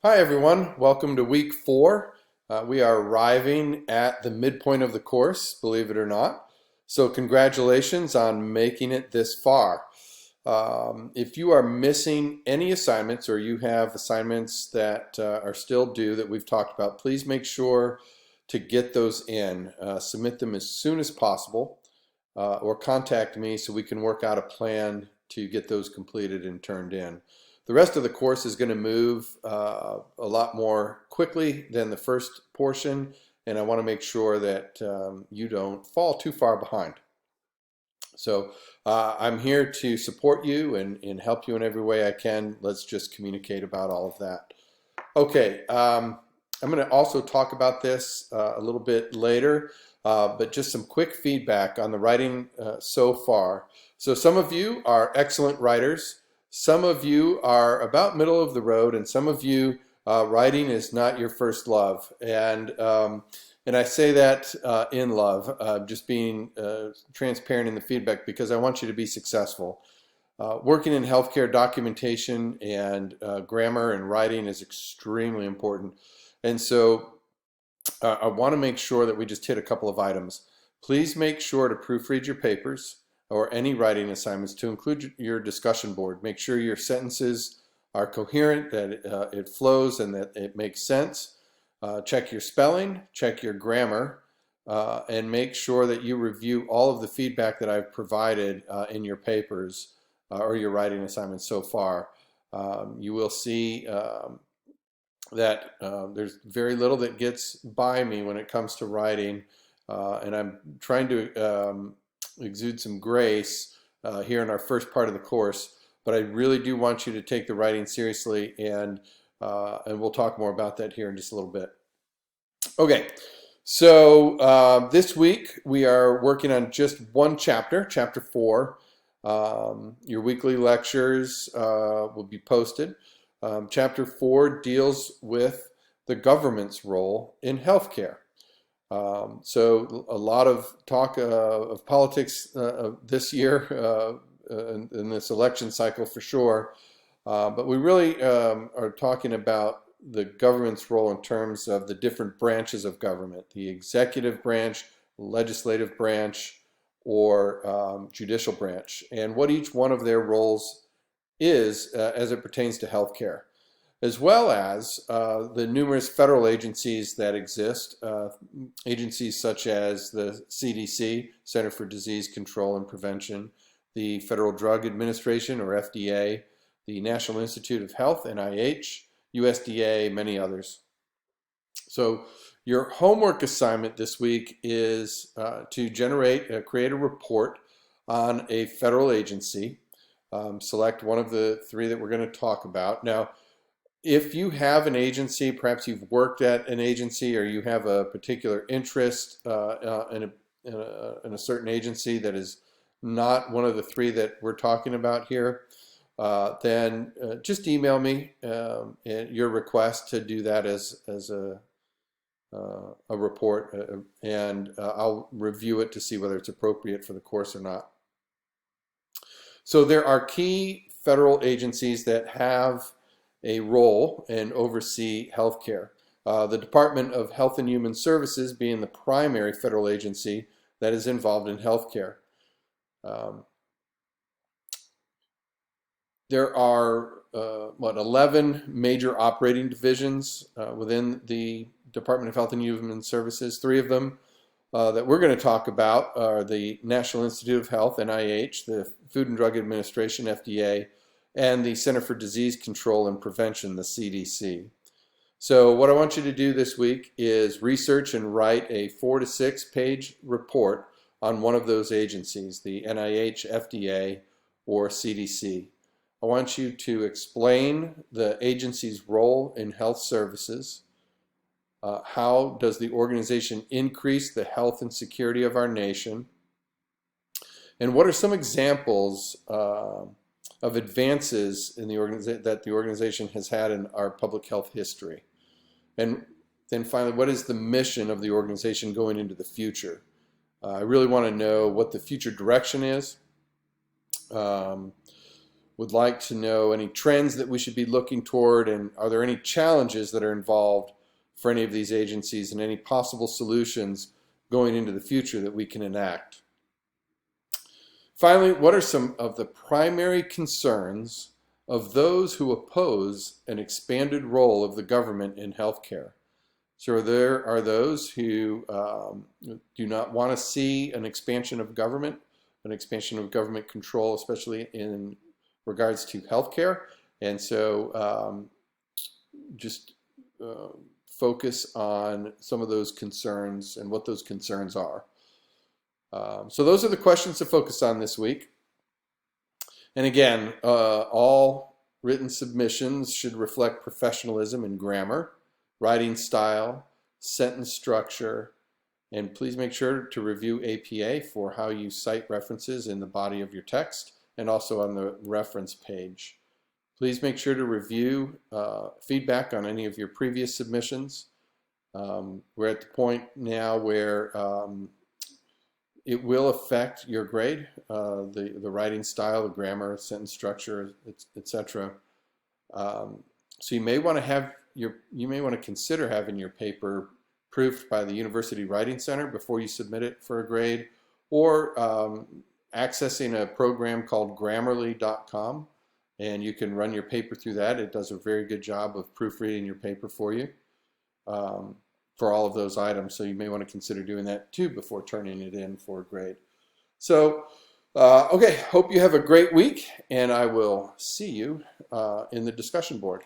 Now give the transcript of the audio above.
Hi everyone, welcome to week 4. We are arriving at the midpoint of the course, believe it or not. So congratulations on making it this far. If you are missing any assignments or you have assignments that are still due that we've talked about, please make sure to get those in. Submit them as soon as possible or contact me so we can work out a plan to get those completed and turned in. The rest of the course is going to move a lot more quickly than the first portion, and I want to make sure that you don't fall too far behind. So I'm here to support you and help you in every way I can. Let's just communicate about all of that. Okay, I'm going to also talk about this a little bit later, but just some quick feedback on the writing so far. So some of you are excellent writers. Some of you are about middle of the road, and some of you writing is not your first love. And I say that in love, just being transparent in the feedback because I want you to be successful. Working in healthcare, documentation and grammar and writing is extremely important. And so I want to make sure that we just hit a couple of items. Please make sure to proofread your papers or any writing assignments to include your discussion board. Make sure your sentences are coherent, that it flows and that it makes sense. Check your spelling, check your grammar, and make sure that you review all of the feedback that I've provided in your papers or your writing assignments so far. You will see that there's very little that gets by me when it comes to writing, and I'm trying to exude some grace here in our first part of the course, but I really do want you to take the writing seriously, and we'll talk more about that here in just a little bit. Okay, so this week we are working on just one chapter, chapter 4. Your weekly lectures will be posted. Chapter 4 deals with the government's role in healthcare. So a lot of talk of politics this year in this election cycle for sure, but we really are talking about the government's role in terms of the different branches of government, the executive branch, legislative branch, or judicial branch, and what each one of their roles is as it pertains to healthcare, as well as the numerous federal agencies that exist, agencies such as the CDC, Center for Disease Control and Prevention, the Federal Drug Administration, or FDA, the National Institute of Health, NIH, USDA, many others. So your homework assignment this week is to create a report on a federal agency. Select one of the 3 that we're going to talk about. Now, if you have an agency, perhaps you've worked at an agency or you have a particular interest in a certain agency that is not one of the 3 that we're talking about here, then just email me your request to do that as a report, and I'll review it to see whether it's appropriate for the course or not. So there are key federal agencies that have a role and oversee healthcare. The Department of Health and Human Services being the primary federal agency that is involved in healthcare. There are 11 major operating divisions within the Department of Health and Human Services. 3 of them that we're going to talk about are the National Institute of Health, NIH, the Food and Drug Administration, FDA, and the Center for Disease Control and Prevention, the CDC. So what I want you to do this week is research and write a 4 to 6 page report on one of those agencies, the NIH, FDA, or CDC. I want you to explain the agency's role in health services. How does the organization increase the health and security of our nation? And what are some examples of advances in that the organization has had in our public health history? And then finally, what is the mission of the organization going into the future? I really want to know what the future direction is. would like to know any trends that we should be looking toward, and are there any challenges that are involved for any of these agencies and any possible solutions going into the future that we can enact. Finally, what are some of the primary concerns of those who oppose an expanded role of the government in healthcare? So there are those who do not want to see an expansion of government control, especially in regards to healthcare. And so just focus on some of those concerns and what those concerns are. So those are the questions to focus on this week. And again, all written submissions should reflect professionalism in grammar, writing style, sentence structure, and please make sure to review APA for how you cite references in the body of your text and also on the reference page. Please make sure to review feedback on any of your previous submissions. We're at the point now where it will affect your grade, the writing style, the grammar, sentence structure, etc. So you may want to consider having your paper proofed by the University Writing Center before you submit it for a grade, or accessing a program called Grammarly.com, and you can run your paper through that. It does a very good job of proofreading your paper for you for all of those items. So you may want to consider doing that too before turning it in for a grade. So, okay, hope you have a great week, and I will see you in the discussion board.